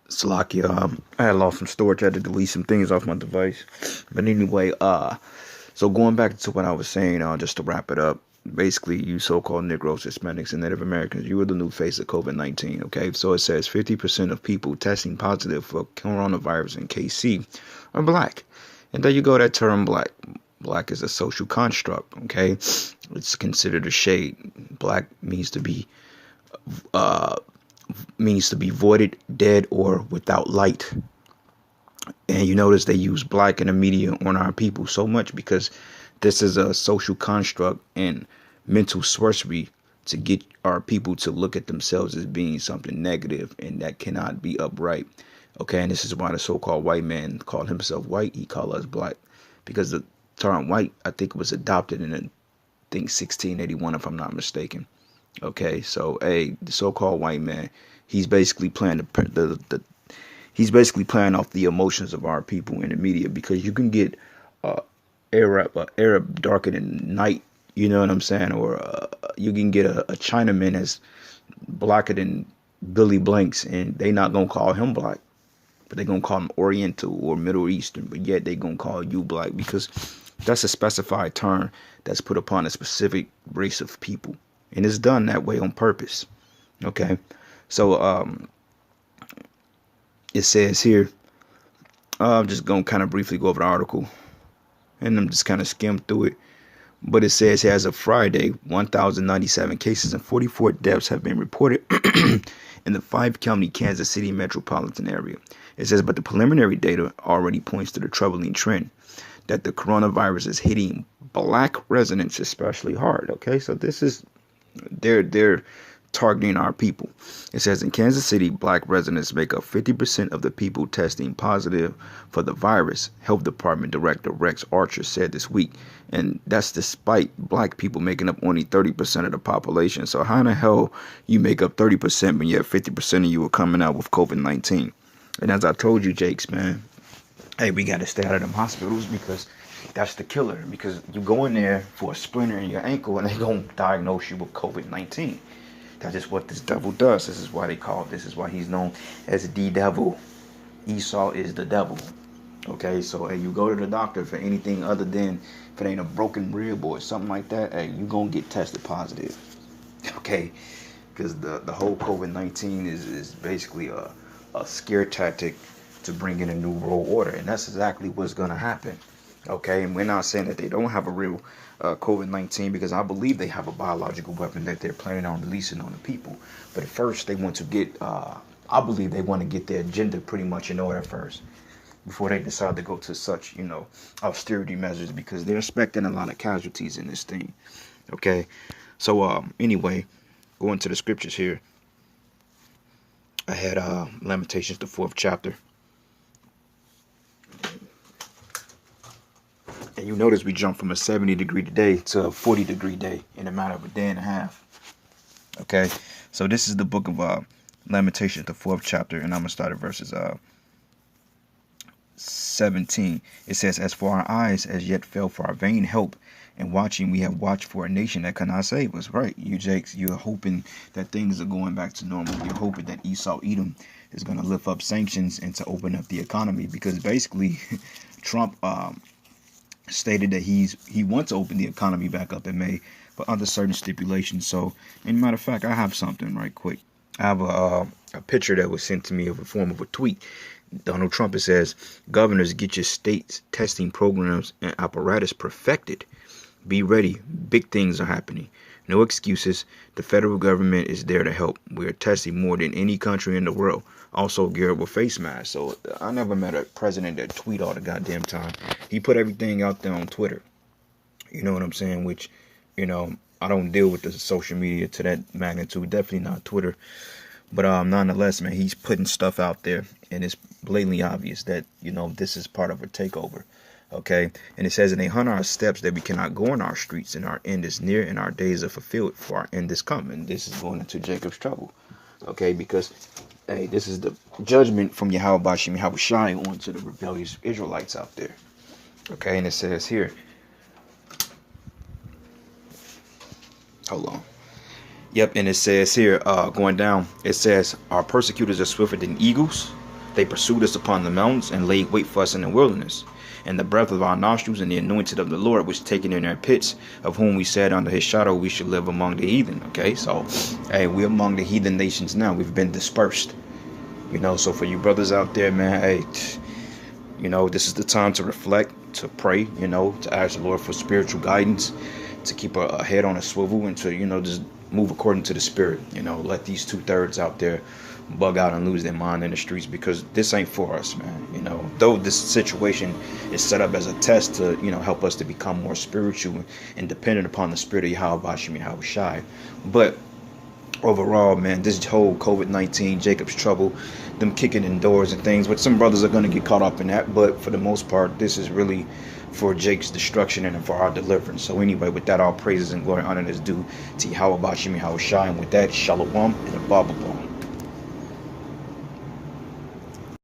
Slovakia. I had lost some storage. I had to delete some things off my device. But anyway, so going back to what I was saying, just to wrap it up, basically, you so-called Negroes, Hispanics, and Native Americans, you are the new face of COVID-19. Okay, so it says 50% of people testing positive for coronavirus in KC are black, and there you go. That term black. Black is a social construct. Okay, it's considered a shade. Black uh, means to be voided, dead, or without light. And you notice they use black in the media on our people so much because this is a social construct and mental sorcery to get our people to look at themselves as being something negative, and that cannot be upright. Okay, and this is why the so-called white man called himself white. He called us black because the term white, I think, was adopted in, I think, 1681, if I'm not mistaken. Okay, so the so-called white man, he's basically playing he's basically playing off the emotions of our people in the media, because you can get Arab darker than night, you know what I'm saying, or you can get a Chinaman as blacker than Billy Blanks, and they not gonna call him black, but they gonna call him Oriental or Middle Eastern, but yet they gonna call you black because that's a specified term that's put upon a specific race of people, and it's done that way on purpose. Okay, so it says here, I'm just gonna kind of briefly go over the article, and I'm just kind of skim through it. But it says as of Friday, 1,097 cases and 44 deaths have been reported in the 5-county Kansas City metropolitan area. It says, but the preliminary data already points to the troubling trend that the coronavirus is hitting black residents especially hard. Okay, so this is they're targeting our people. It says in Kansas City, black residents make up 50% of the people testing positive for the virus, Health Department Director Rex Archer said this week. And that's despite black people making up only 30% of the population. So how in the hell you make up 30% when yet 50% of you are coming out with COVID-19? And as I told you, Jakes, man, hey, we got to stay out of them hospitals because that's the killer. Because you go in there for a splinter in your ankle and they going to diagnose you with COVID-19. That's just what this devil does. This is why they call it. This is why he's known as the devil. Esau is the devil. Okay, so hey, you go to the doctor for anything other than if it ain't a broken rib or something like that, hey, you gonna get tested positive. Okay, because the whole COVID-19 is basically a scare tactic to bring in a new world order, and that's exactly what's gonna happen. Okay, and we're not saying that they don't have a real COVID-19, because I believe they have a biological weapon that they're planning on releasing on the people. But at first, they want to get, I believe they want to get their agenda pretty much in order first before they decide to go to such, austerity measures, because they're expecting a lot of casualties in this thing. Okay, so anyway, going to the scriptures here, I had Lamentations, the 4th chapter. And you notice we jumped from a 70-degree day to a 40-degree day in a matter of a day and a half. Okay, so this is the book of Lamentations, the 4th chapter, and I'm going to start at verses 17. It says, as for our eyes as yet fell for our vain help, and watching we have watched for a nation that cannot save us. Right, you Jakes, you're hoping that things are going back to normal. You're hoping that Esau Edom is going to lift up sanctions and to open up the economy, because basically Trump stated that he wants to open the economy back up in May, but under certain stipulations. So, in matter of fact, I have something right quick. I have a picture that was sent to me of a form of a tweet. Donald Trump, it says, governors, get your states testing programs and apparatus perfected. Be ready. Big things are happening. No excuses. The federal government is there to help. We are testing more than any country in the world. Also geared with face masks. So I never met a president that tweet all the goddamn time. He put everything out there on Twitter. You know what I'm saying? Which, I don't deal with the social media to that magnitude. Definitely not Twitter. But nonetheless, man, he's putting stuff out there, and it's blatantly obvious that, this is part of a takeover. Okay, and it says, and they hunt our steps that we cannot go in our streets, and our end is near, and our days are fulfilled, for our end is come. And this is going into Jacob's trouble. Okay, because, hey, this is the judgment from Yahweh Bashim Yahushai onto the rebellious Israelites out there. Okay, and it says here, hold on. Yep, and it says here, going down, it says, our persecutors are swifter than eagles. They pursued us upon the mountains and laid wait for us in the wilderness. And the breath of our nostrils and the anointed of the Lord was taken in their pits, of whom we said under his shadow we should live among the heathen. Okay, so hey, we're among the heathen nations now. We've been dispersed. So for you brothers out there, man, hey, this is the time to reflect, to pray, to ask the Lord for spiritual guidance, to keep a head on a swivel, and to, just move according to the Spirit. Let these 2/3 out there bug out and lose their mind in the streets, because this ain't for us, man. Though this situation is set up as a test to, help us to become more spiritual and dependent upon the Spirit of Yahweh, but overall, man, this whole COVID-19, Jacob's trouble, them kicking in doors and things, but some brothers are going to get caught up in that. But for the most part, this is really for Jake's destruction and for our deliverance. So anyway, with that, all praises and glory and honor is due to Yahweh, and with that, Shalom and a Baba.